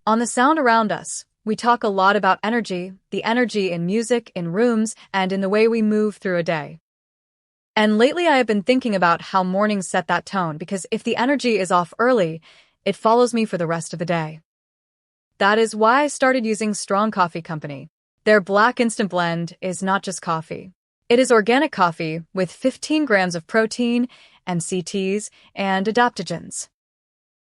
On the sound around us, we talk a lot about energy, the energy in music, in rooms, and in the way we move through a day. And lately I have been thinking about how mornings set that tone because if the energy is off early, it follows me for the rest of the day. That is why I started using Strong Coffee Company. Their black instant blend is not just coffee. It is organic coffee with 15 grams of protein, MCTs, and adaptogens.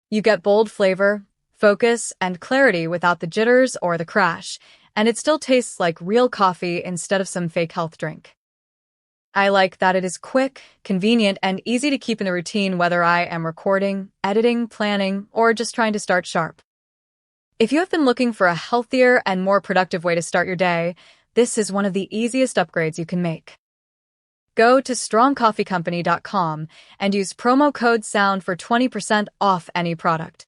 You get bold flavor, focus, and clarity without the jitters or the crash, and it still tastes like real coffee instead of some fake health drink. I like that it is quick, convenient, and easy to keep in the routine whether I am recording, editing, planning, or just trying to start sharp. If you have been looking for a healthier and more productive way to start your day, this is one of the easiest upgrades you can make. Go to strongcoffeecompany.com and use promo code SOUND for 20% off any product.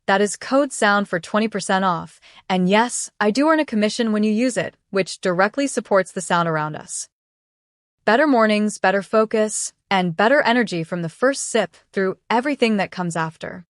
That is code SOUND for 20% off, and yes, I do earn a commission when you use it, which directly supports the sound around us. Better mornings, better focus, and better energy from the first sip through everything that comes after.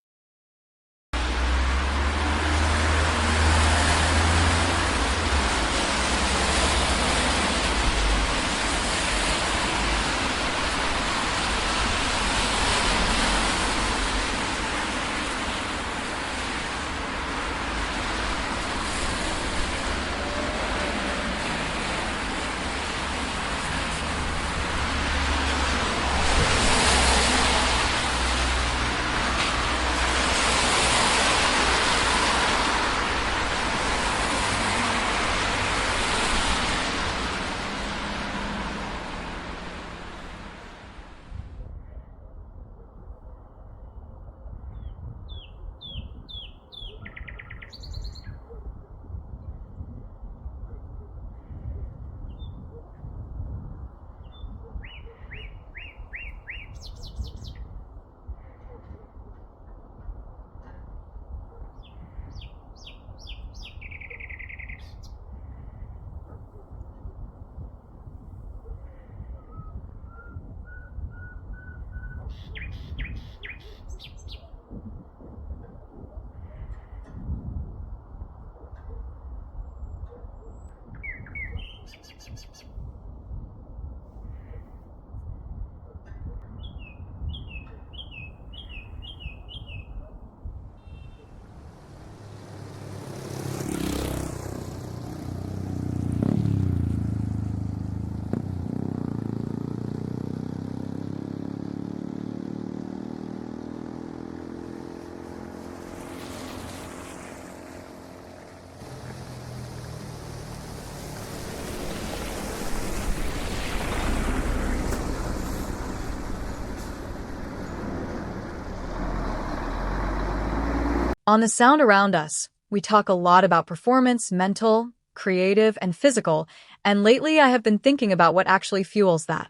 On the sound around us, we talk a lot about performance, mental, creative, and physical, and lately I have been thinking about what actually fuels that.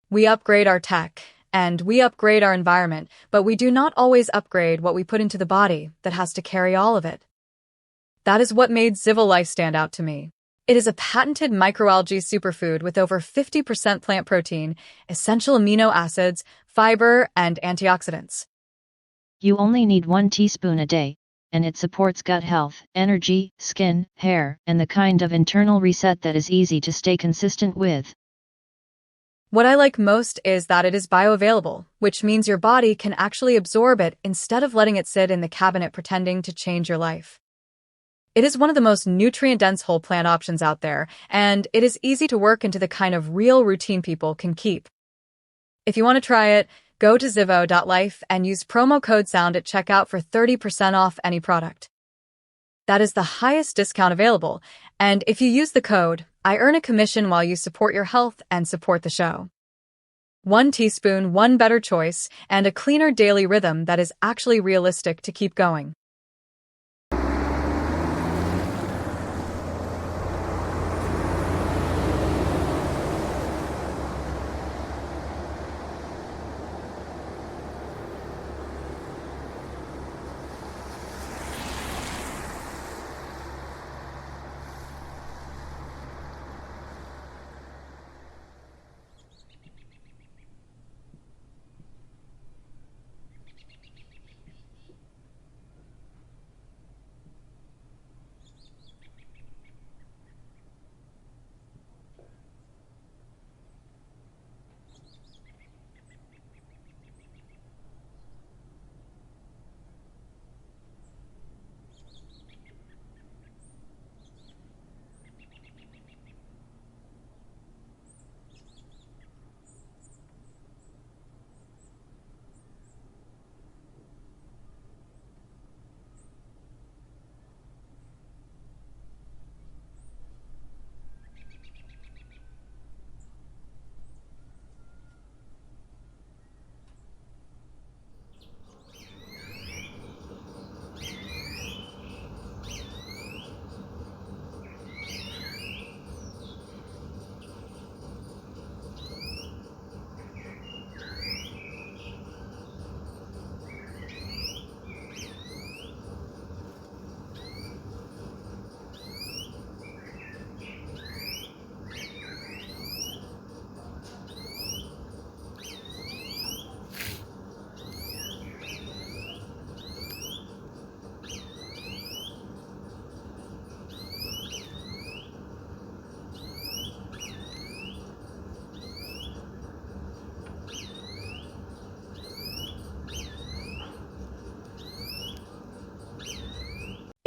We upgrade our tech, and we upgrade our environment, but we do not always upgrade what we put into the body that has to carry all of it. That is what made Civil Life stand out to me. It is a patented microalgae superfood with over 50% plant protein, essential amino acids, fiber, and antioxidants. You only need 1 teaspoon a day, and it supports gut health, energy, skin, hair, and the kind of internal reset that is easy to stay consistent with. What I like most is that it is bioavailable, which means your body can actually absorb it instead of letting it sit in the cabinet pretending to change your life. It is one of the most nutrient-dense whole plant options out there, and it is easy to work into the kind of real routine people can keep. If you want to try it, go to zivo.life and use promo code SOUND at checkout for 30% off any product. That is the highest discount available, and if you use the code, I earn a commission while you support your health and support the show. 1 teaspoon, one better choice, and a cleaner daily rhythm that is actually realistic to keep going.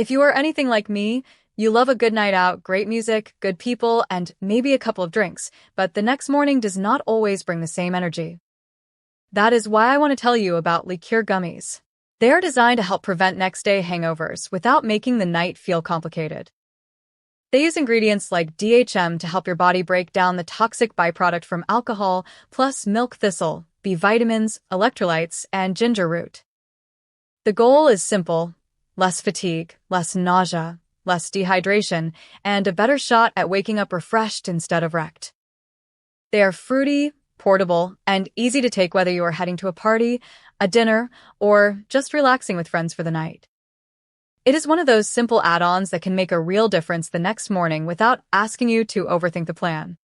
If you are anything like me, you love a good night out, great music, good people, and maybe a couple of drinks, but the next morning does not always bring the same energy. That is why I want to tell you about liqueur gummies. They are designed to help prevent next-day hangovers without making the night feel complicated. They use ingredients like DHM to help your body break down the toxic byproduct from alcohol, plus milk thistle, B vitamins, electrolytes, and ginger root. The goal is simple: less fatigue, less nausea, less dehydration, and a better shot at waking up refreshed instead of wrecked. They are fruity, portable, and easy to take whether you are heading to a party, a dinner, or just relaxing with friends for the night. It is one of those simple add-ons that can make a real difference the next morning without asking you to overthink the plan.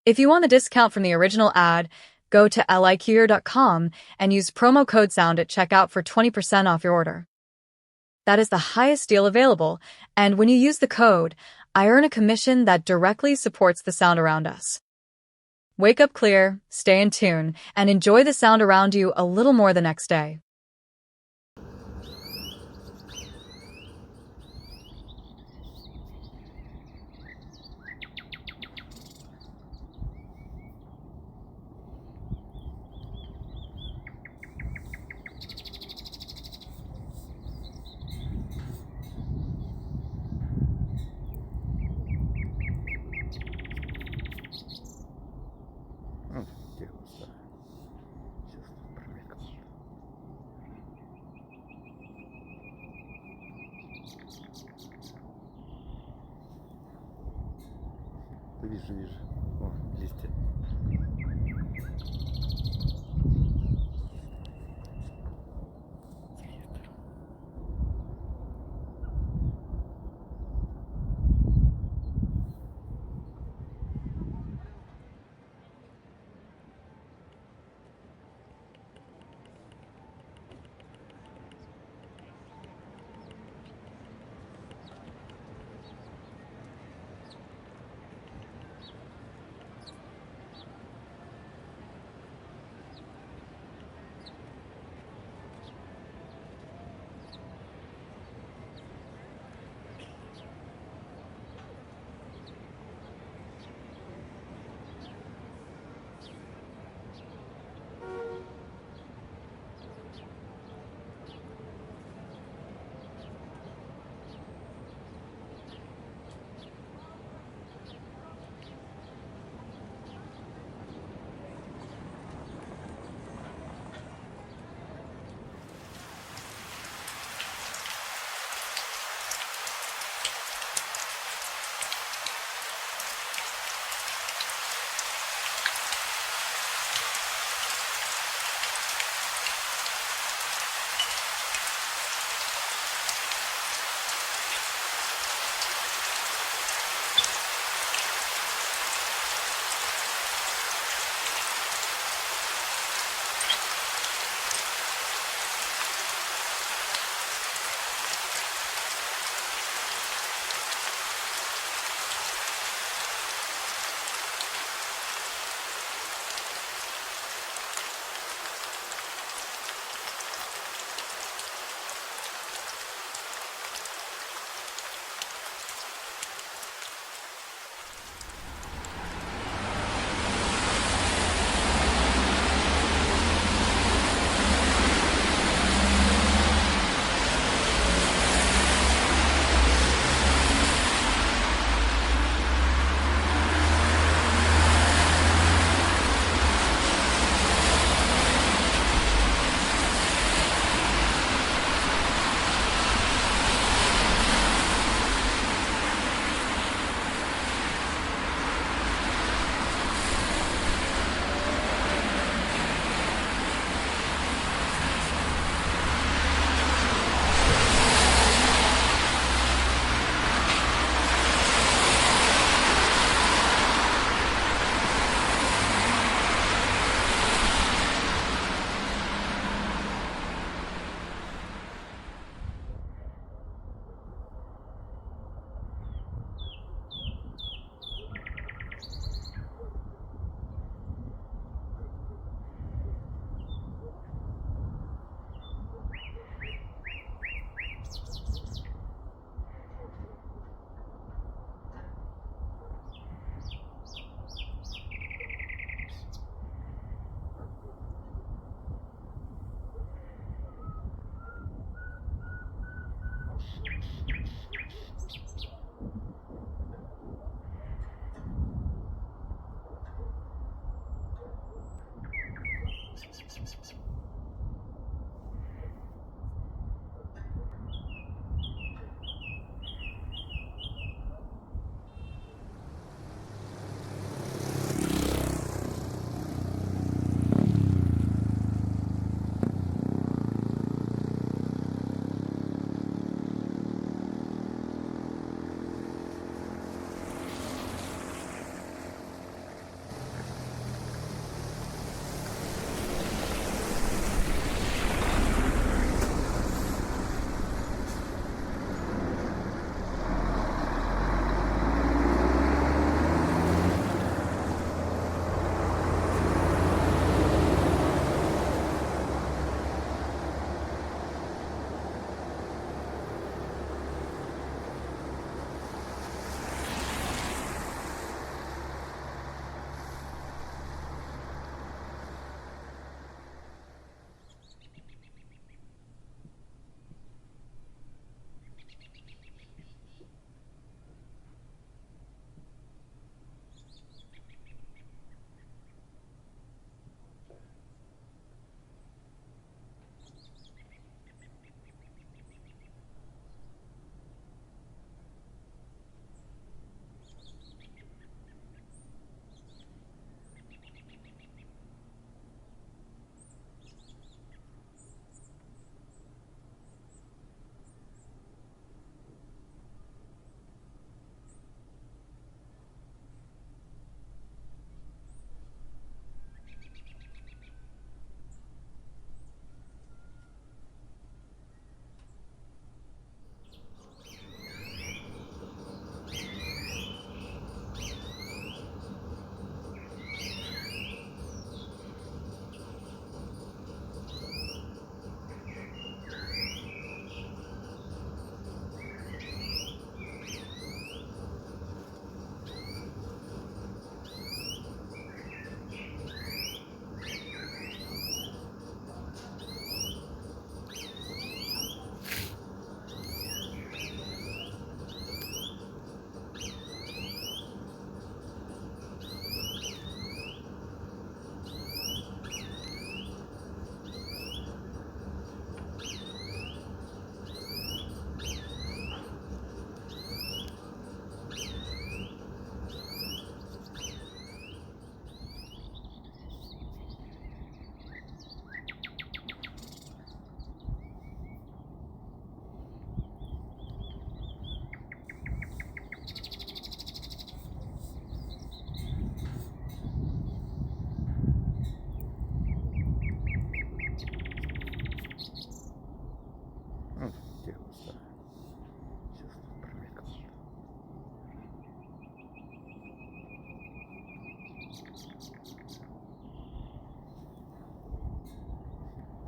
If you want the discount from the original ad, go to liqueur.com and use promo code SOUND at checkout for 20% off your order. That is the highest deal available, and when you use the code, I earn a commission that directly supports the sound around us. Wake up clear, stay in tune, and enjoy the sound around you a little more the next day. Где густа? Сейчас тут промелькнул. Да вижу. О, листья. Цвет.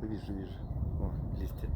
Вижу. О, листья.